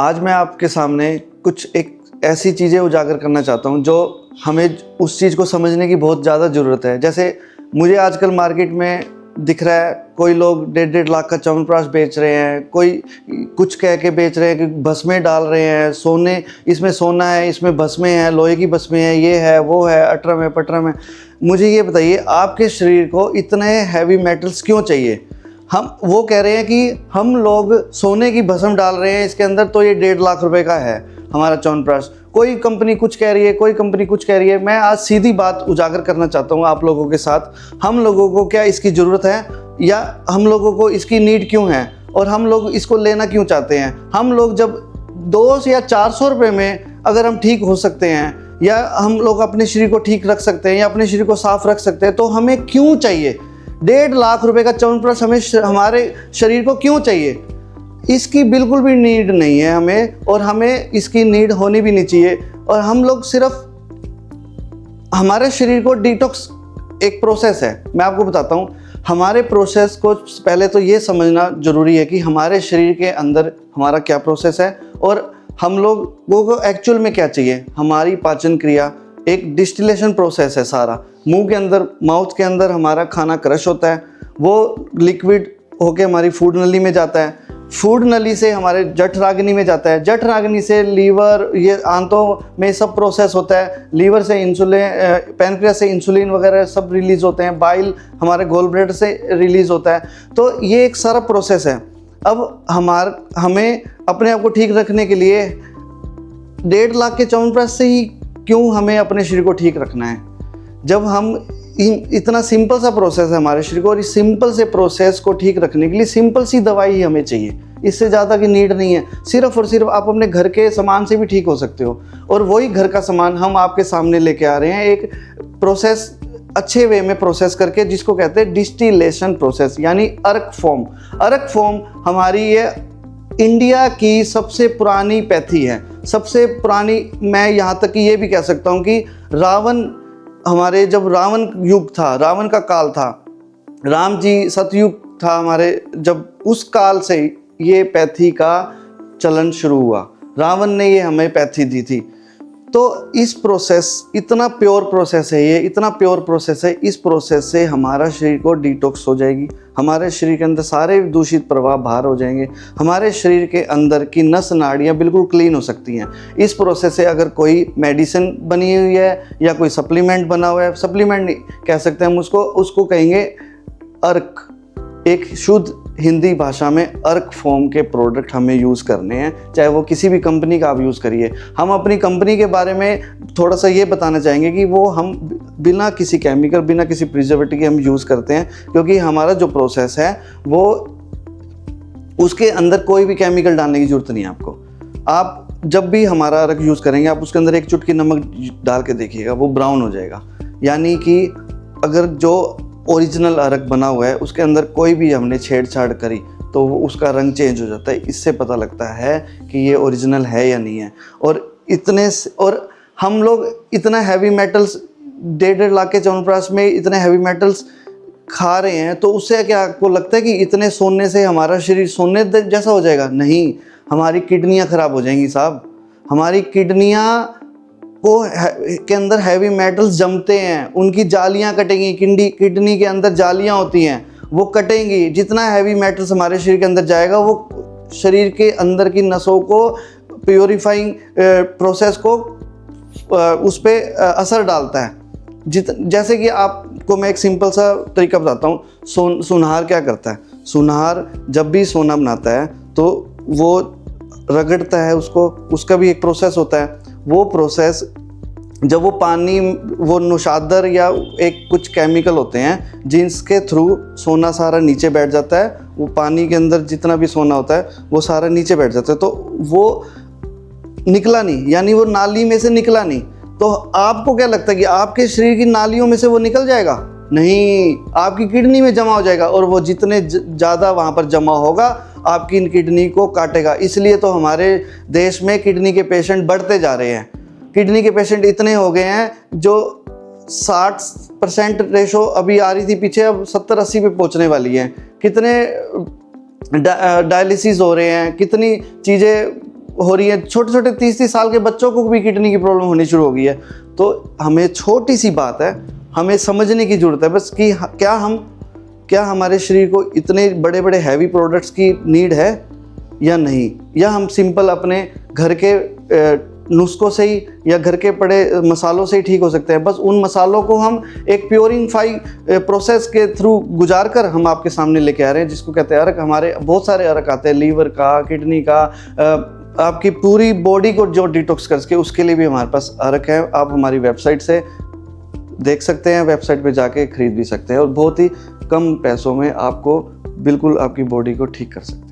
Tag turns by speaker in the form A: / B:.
A: आज मैं आपके सामने कुछ एक ऐसी चीज़ें उजागर करना चाहता हूँ जो हमें उस चीज़ को समझने की बहुत ज़्यादा ज़रूरत है। जैसे मुझे आजकल मार्केट में दिख रहा है, कोई लोग 1.5 लाख का च्यवनप्राश बेच रहे हैं, कोई कुछ कह के बेच रहे हैं कि भस्में डाल रहे हैं, सोने इसमें सोना है, इसमें भस्में हैं, लोहे की भस्में हैं, ये है वो है, अटरम है पटरम है। मुझे ये बताइए, आपके शरीर को इतने हैवी मेटल्स क्यों चाहिए? हम वो कह रहे हैं कि हम लोग सोने की भस्म डाल रहे हैं इसके अंदर, तो ये 1.5 लाख रुपए का है हमारा च्यवनप्राश। कोई कंपनी कुछ कह रही है, कोई कंपनी कुछ कह रही है। मैं आज सीधी बात उजागर करना चाहता हूँ आप लोगों के साथ। हम लोगों को क्या इसकी ज़रूरत है, या हम लोगों को इसकी नीड क्यों है, और हम लोग इसको लेना क्यों चाहते हैं? हम लोग जब 200 या 400 रुपये में अगर हम ठीक हो सकते हैं, या हम लोग अपने शरीर को ठीक रख सकते हैं, या अपने शरीर को साफ रख सकते हैं, तो हमें क्यों चाहिए 1.5 लाख रुपए का च्यवनप्राश? हमें हमारे शरीर को क्यों चाहिए? इसकी बिल्कुल भी नीड नहीं है हमें, और हमें इसकी नीड होनी भी नहीं चाहिए। और हम लोग सिर्फ हमारे शरीर को डिटॉक्स एक प्रोसेस है, मैं आपको बताता हूँ। हमारे प्रोसेस को पहले तो ये समझना ज़रूरी है कि हमारे शरीर के अंदर हमारा क्या प्रोसेस है, और हम लोगों को एक्चुअल में क्या चाहिए। हमारी पाचन क्रिया एक डिस्टिलेशन प्रोसेस है सारा। मुंह के अंदर, माउथ के अंदर हमारा खाना क्रश होता है, वो लिक्विड होके हमारी फूड नली में जाता है, फूड नली से हमारे जठराग्नि में जाता है, जठराग्नि से लीवर, ये आंतों में सब प्रोसेस होता है। लीवर से इंसुलिन, पैनक्रियास से इंसुलिन वगैरह सब रिलीज़ होते हैं, बाइल हमारे गोल ब्लैडर से रिलीज़ होता है। तो ये एक सारा प्रोसेस है। अब हमें अपने आप को ठीक रखने के लिए 1.5 लाख के च्यवनप्राश से ही क्यों हमें अपने शरीर को ठीक रखना है, जब हम इतना सिंपल सा प्रोसेस है हमारे शरीर को, और इस सिंपल से प्रोसेस को ठीक रखने के लिए सिंपल सी दवाई ही हमें चाहिए। इससे ज़्यादा की नीड नहीं है। सिर्फ और सिर्फ आप अपने घर के सामान से भी ठीक हो सकते हो, और वही घर का सामान हम आपके सामने लेके आ रहे हैं, एक प्रोसेस अच्छे वे में प्रोसेस करके, जिसको कहते हैं डिस्टिलेशन प्रोसेस, यानी अर्क फोम। अर्क फोम हमारी ये इंडिया की सबसे पुरानी पैथी है, सबसे पुरानी। मैं यहाँ तक कि ये भी कह सकता हूँ कि रावण, हमारे जब रावण युग था, रावण का काल था, राम जी सतयुग था हमारे, जब उस काल से ये पैथी का चलन शुरू हुआ। रावण ने ये हमें पैथी दी थी। तो इस प्रोसेस, इतना प्योर प्रोसेस है ये, इतना प्योर प्रोसेस है। इस प्रोसेस से हमारा शरीर को डिटॉक्स हो जाएगी, हमारे शरीर के अंदर सारे दूषित प्रभाव बाहर हो जाएंगे, हमारे शरीर के अंदर की नस नाड़ियाँ बिल्कुल क्लीन हो सकती हैं। इस प्रोसेस से अगर कोई मेडिसिन बनी हुई है या कोई सप्लीमेंट बना हुआ है, सप्लीमेंट नहीं कह सकते हम उसको कहेंगे अर्क। एक शुद्ध हिंदी भाषा में अर्क फॉर्म के प्रोडक्ट हमें यूज़ करने हैं, चाहे वो किसी भी कंपनी का आप यूज़ करिए। हम अपनी कंपनी के बारे में थोड़ा सा ये बताना चाहेंगे कि वो हम बिना किसी केमिकल, बिना किसी प्रिजर्वेटिव के हम यूज़ करते हैं, क्योंकि हमारा जो प्रोसेस है वो, उसके अंदर कोई भी केमिकल डालने की ज़रूरत नहीं है आपको। आप जब भी हमारा अर्क यूज़ करेंगे, आप उसके अंदर एक चुटकी नमक डाल के देखिएगा, वो ब्राउन हो जाएगा। यानी कि अगर जो ओरिजिनल अर्क बना हुआ है उसके अंदर कोई भी हमने छेड़छाड़ करी तो उसका रंग चेंज हो जाता है। इससे पता लगता है कि ये ओरिजिनल है या नहीं है। और हम लोग इतना हैवी मेटल्स, 1.5 लाख के च्यवनप्राश में इतने हैवी मेटल्स खा रहे हैं, तो उससे क्या आपको लगता है कि इतने सोने से हमारा शरीर सोने जैसा हो जाएगा? नहीं, हमारी किडनियाँ ख़राब हो जाएंगी साहब। हमारी किडनियाँ के अंदर हैवी मेटल्स जमते हैं, उनकी जालियां कटेंगी। किडनी के अंदर जालियां होती हैं, वो कटेंगी। जितना हैवी मेटल्स हमारे शरीर के अंदर जाएगा, वो शरीर के अंदर की नसों को प्योरीफाइंग प्रोसेस को उस पर असर डालता है। जैसे कि आपको मैं एक सिंपल सा तरीका बताता हूँ। सुनहार क्या करता है? सुनहार जब भी सोना बनाता है तो वो रगड़ता है उसको, उसका भी एक प्रोसेस होता है। वो प्रोसेस, जब वो पानी, वो नुशादर या एक कुछ केमिकल होते हैं जिसके थ्रू सोना सारा नीचे बैठ जाता है। वो पानी के अंदर जितना भी सोना होता है वो सारा नीचे बैठ जाता है, तो वो निकला नहीं, यानी वो नाली में से निकला नहीं। तो आपको क्या लगता है कि आपके शरीर की नालियों में से वो निकल जाएगा? नहीं, आपकी किडनी में जमा हो जाएगा, और वो जितने ज़्यादा वहाँ पर जमा होगा आपकी किडनी को काटेगा। इसलिए तो हमारे देश में किडनी के पेशेंट बढ़ते जा रहे हैं। किडनी के पेशेंट इतने हो गए हैं, जो 60% रेशो अभी आ रही थी पीछे, अब 70-80 पे पहुंचने वाली है। कितने डायलिसिस हो रहे हैं, कितनी चीज़ें हो रही है, छोटे छोटे 30-30 साल के बच्चों को भी किडनी की प्रॉब्लम होनी शुरू हो गई है। तो हमें छोटी सी बात है, हमें समझने की ज़रूरत है बस कि क्या हमारे शरीर को इतने बड़े बड़े हैवी प्रोडक्ट्स की नीड है या नहीं, या हम सिंपल अपने घर के नुस्खों से ही या घर के पड़े मसालों से ही ठीक हो सकते हैं। बस उन मसालों को हम एक प्योरीफाई प्रोसेस के थ्रू गुजार कर हम आपके सामने लेके आ रहे हैं, जिसको कहते हैं अर्क। हमारे बहुत सारे अर्क आते हैं, लीवर का, किडनी का, आपकी पूरी बॉडी को जो डिटॉक्स करके, उसके लिए भी हमारे पास अर्क है। आप हमारी वेबसाइट से देख सकते हैं, वेबसाइट पे जाके खरीद भी सकते हैं और बहुत ही कम पैसों में आपको बिल्कुल आपकी बॉडी को ठीक कर सकते हैं।